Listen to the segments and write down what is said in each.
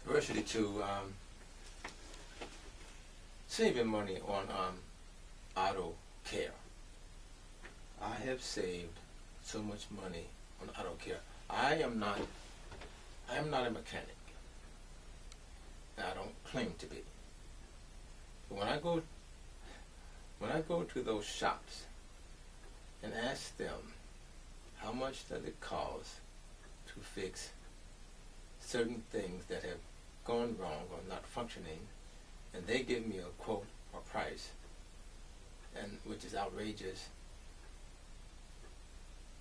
Diversity to saving money on auto care. I have saved so much money on auto care. I am not a mechanic. I don't claim to be. But when I go to those shops and ask them how much does it cost to fix certain things that have gone wrong or not functioning, and they give me a quote or price, and which is outrageous,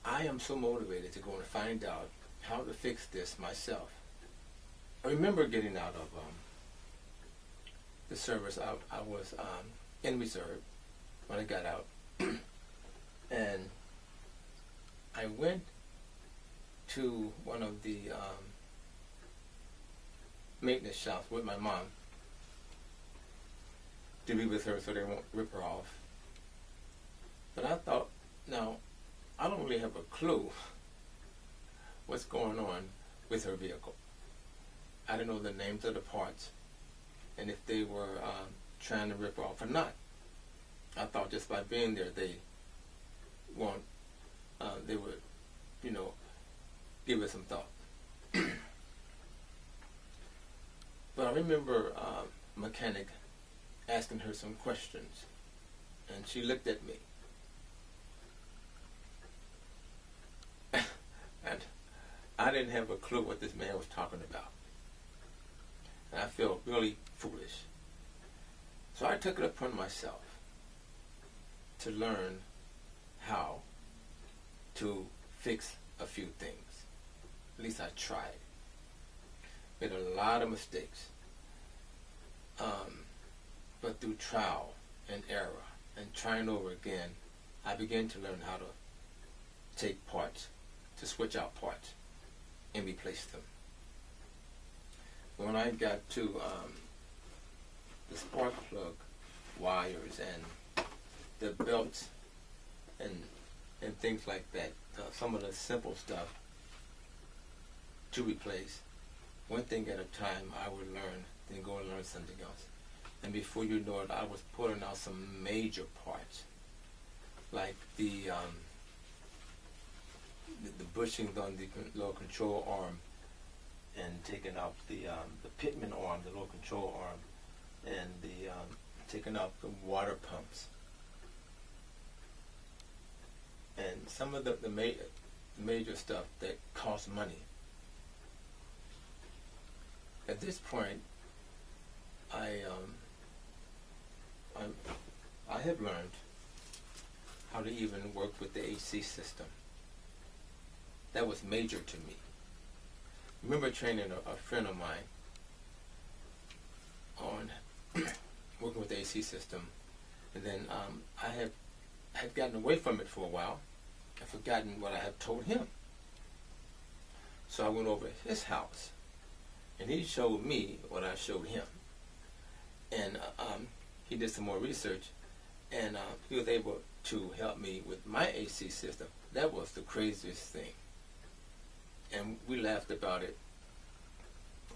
I am so motivated to go and find out how to fix this myself. I remember getting out of the service. I was in reserve when I got out, and I went to one of the maintenance shops with my mom to be with her so they won't rip her off. But I thought, now, I don't really have a clue what's going on with her vehicle. I didn't know the names of the parts and if they were trying to rip her off or not. I thought just by being there they would, give it some thought. But I remember a mechanic asking her some questions, and she looked at me. And I didn't have a clue what this man was talking about. And I felt really foolish. So I took it upon myself to learn how to fix a few things. At least I tried. Made a lot of mistakes. But through trial and error and trying over again, I began to learn how to take parts, to switch out parts and replace them. When I got to the spark plug wires and the belts and things like that, some of the simple stuff to replace, one thing at a time I would learn, then go and learn something else. And before you know it, I was pulling out some major parts, like the bushings on the lower control arm, and taking out the pitman arm, the lower control arm, and taking out the water pumps, and some of the major stuff that costs money. At this point, I have learned how to even work with the AC system. That was major to me. I remember training a friend of mine on working with the AC system, and then I had gotten away from it for a while. I'd forgotten what I had told him. So I went over to his house, and he showed me what I showed him. And he did some more research, and he was able to help me with my AC system. That was the craziest thing. And we laughed about it.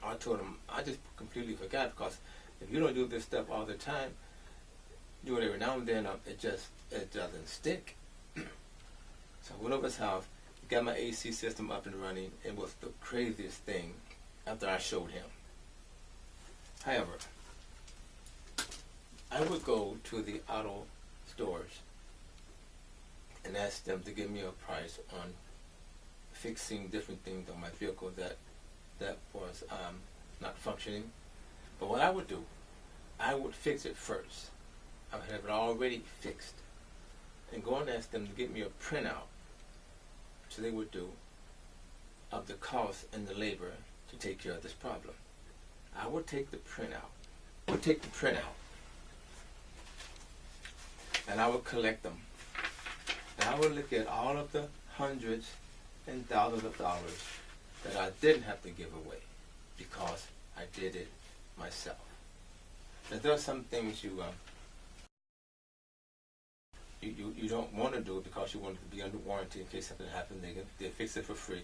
I told him, I just completely forgot, because if you don't do this stuff all the time, do it every now and then, it doesn't stick. So I went over his house, got my AC system up and running. It was the craziest thing after I showed him. However, I would go to the auto stores and ask them to give me a price on fixing different things on my vehicle that was not functioning. But what I would do, I would fix it first. I would have it already fixed, and go and ask them to give me a printout, so they would do, of the cost and the labor to take care of this problem. I would take the printout, and I would collect them. And I would look at all of the hundreds and thousands of dollars that I didn't have to give away because I did it myself. Now, there are some things you you don't want to do it because you want it to be under warranty in case something happens. They fix it for free.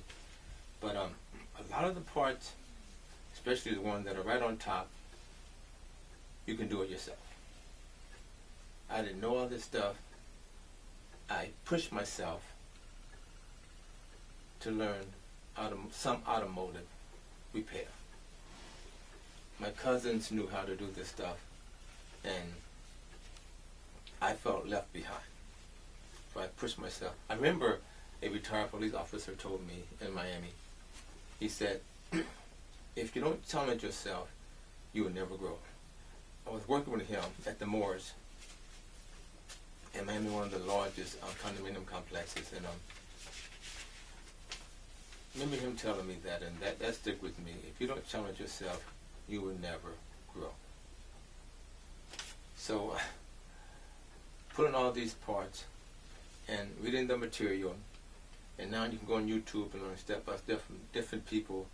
But a lot of the parts, especially the ones that are right on top, you can do it yourself. I didn't know all this stuff. I pushed myself to learn some automotive repair. My cousins knew how to do this stuff, and I felt left behind. So I pushed myself. I remember a retired police officer told me in Miami, he said, if you don't challenge yourself, you will never grow. I was working with him at the Moores in Miami, one of the largest condominium complexes, and remember him telling me that, and that stuck with me. If you don't challenge yourself, you will never grow. So, putting all these parts and reading the material, and now you can go on YouTube and learn step by step from different people.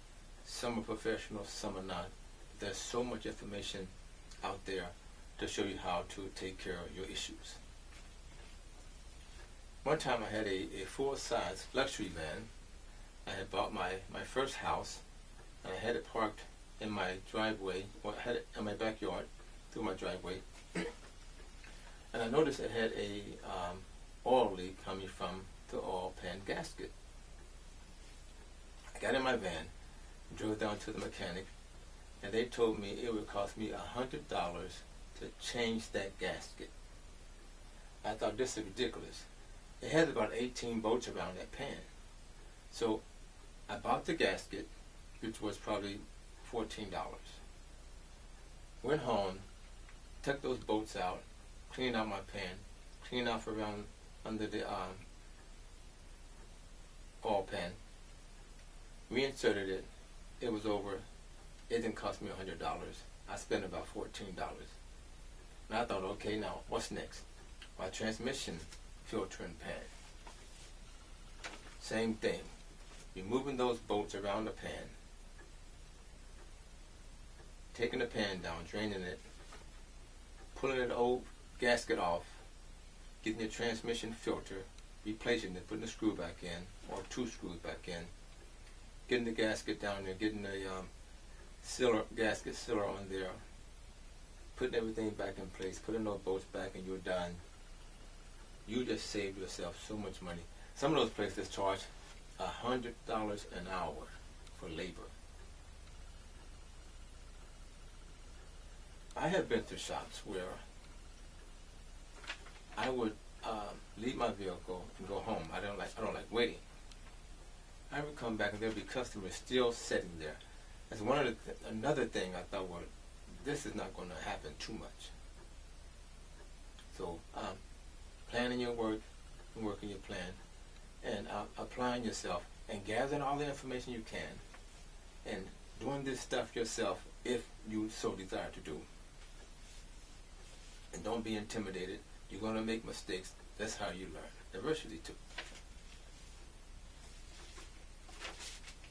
Some are professional, some are not. There's so much information out there to show you how to take care of your issues. One time I had a full-size luxury van. I had bought my first house, and I had it parked in my driveway, or I had it in my backyard through my driveway. And I noticed it had a oil leak coming from the oil pan gasket. I got in my van, drove down to the mechanic, and they told me it would cost me $100 to change that gasket. I thought, this is ridiculous. It had about 18 bolts around that pan. So I bought the gasket, which was probably $14. Went home, took those bolts out, cleaned out my pan, cleaned off around under the oil pan, reinserted it. It was over. It didn't cost me $100. I spent about $14. And I thought, okay, now what's next? My transmission filter and pan. Same thing. Removing those bolts around the pan, taking the pan down, draining it, pulling the old gasket off, getting the transmission filter, replacing it, putting the screw back in, or 2 screws back in, getting the gasket down there, getting the gasket sealer on there, putting everything back in place, putting those bolts back, and you're done. You just saved yourself so much money. Some of those places charge $100 an hour for labor. I have been to shops where I would leave my vehicle and go home. I don't like waiting. I would come back and there'd be customers still sitting there. That's another thing I thought, well, this is not going to happen too much. So planning your work and working your plan, and applying yourself and gathering all the information you can, and doing this stuff yourself if you so desire to do. And don't be intimidated. You're going to make mistakes. That's how you learn. Diversity too.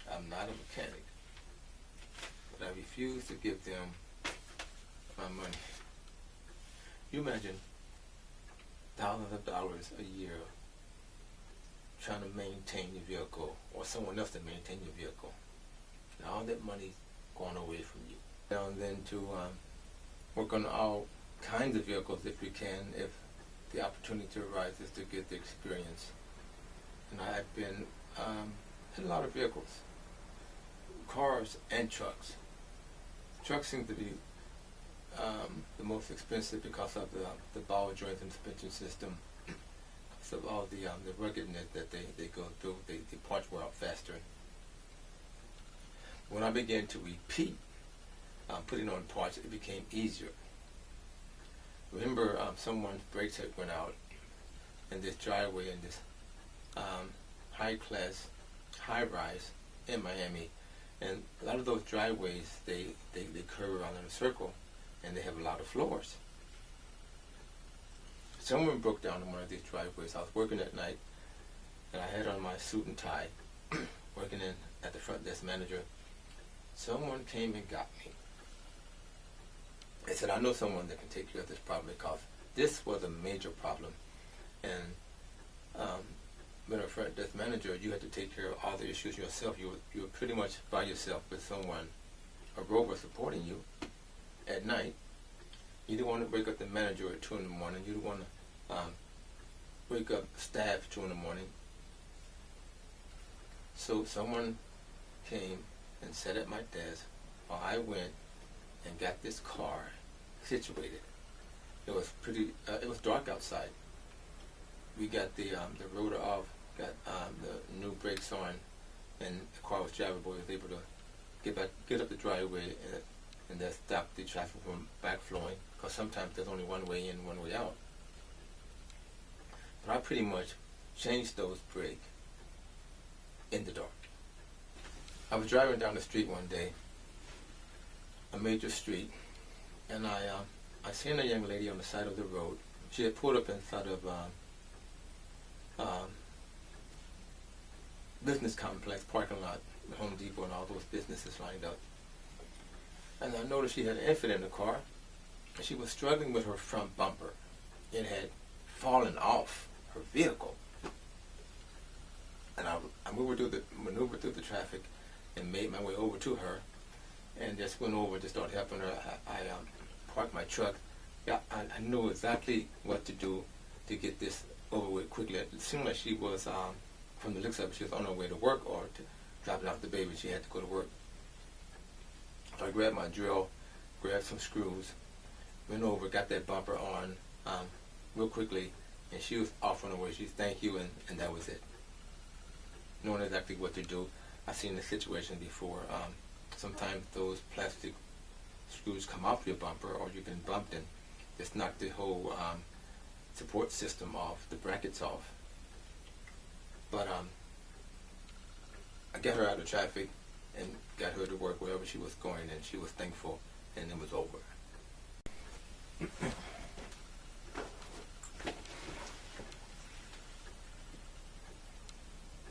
I'm not a mechanic, but I refuse to give them my money. You imagine thousands of dollars a year trying to maintain your vehicle, or someone else to maintain your vehicle. Now all that money's gone away from you. Down then to work on all kinds of vehicles if you can, if the opportunity arises to get the experience. And I've been in a lot of vehicles, cars and trucks. Trucks seem to be the most expensive because of the ball joint and suspension system, because of all the ruggedness that they go through. The parts wear out faster. When I began to repeat putting on parts, it became easier. Remember, someone's brakes had went out in this driveway in this high-class, high-rise in Miami, and a lot of those driveways they curve around in a circle, and they have a lot of floors. Someone broke down in one of these driveways. I was working at night, and I had on my suit and tie, working at the front desk manager. Someone came and got me. They said, I know someone that can take care of this problem, because this was a major problem. and when a front desk manager, you had to take care of all the issues yourself. You were pretty much by yourself with someone, a rover supporting you at night. You didn't want to wake up the manager at 2 in the morning. You didn't want to wake up staff at 2 in the morning. So someone came and sat at my desk while I went and got this car situated. It was it was dark outside. We got the rotor off, got the new brakes on, and the car was drivable. I was able to get up the driveway and that stopped the traffic from backflowing, because sometimes there's only one way in, one way out. But I pretty much changed those brakes in the dark. I was driving down the street one day, a major street, and I seen a young lady on the side of the road. She had pulled up inside of business complex parking lot, the Home Depot and all those businesses lined up. And I noticed she had an infant in the car, and she was struggling with her front bumper. It had fallen off her vehicle. And I maneuvered through the traffic and made my way over to her, and just went over to start helping her. I parked my truck. Yeah, I knew exactly what to do to get this over with quickly. It seemed like she was, from the looks of it, she was on her way to work or to dropping off the baby. She had to go to work. So I grabbed my drill, grabbed some screws, went over, got that bumper on real quickly, and she was off on her way. She said, "Thank you," and that was it. Knowing exactly what to do. I've seen this situation before. Sometimes those plastic screws come off your bumper, or you've been bumped and just knock the whole support system off, the brackets off. But I got her out of traffic and got her to work wherever she was going, and she was thankful, and it was over.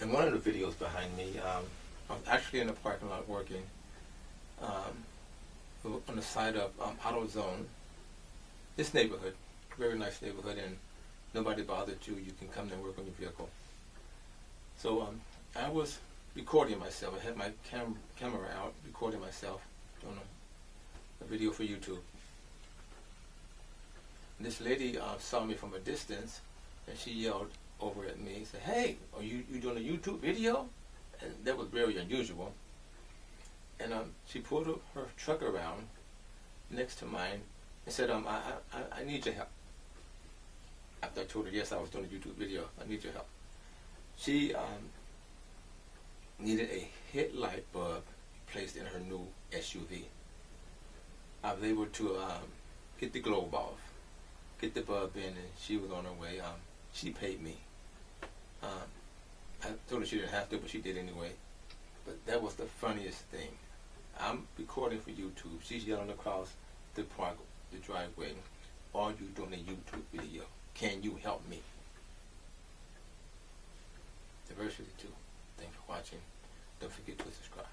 In one of the videos behind me, I was actually in the parking lot working on the side of AutoZone. This neighborhood, very nice neighborhood, and nobody bothered you. You can come there and work on your vehicle. So I was recording myself. I had my camera out, recording myself, doing a video for YouTube. And this lady saw me from a distance, and she yelled over at me, said, "Hey, are you doing a YouTube video?" And that was very unusual. And she pulled her truck around next to mine and said, I need your help. After I told her, yes, I was doing a YouTube video, I need your help. She needed a headlight bulb placed in her new SUV. I was able to get the globe off, get the bulb in, and she was on her way. She paid me. I told her she didn't have to, but she did anyway. But that was the funniest thing. I'm recording for YouTube. She's yelling across the park, the driveway, "Are you doing a YouTube video? Can you help me?" Diversity 2. Thanks for watching. Don't forget to subscribe.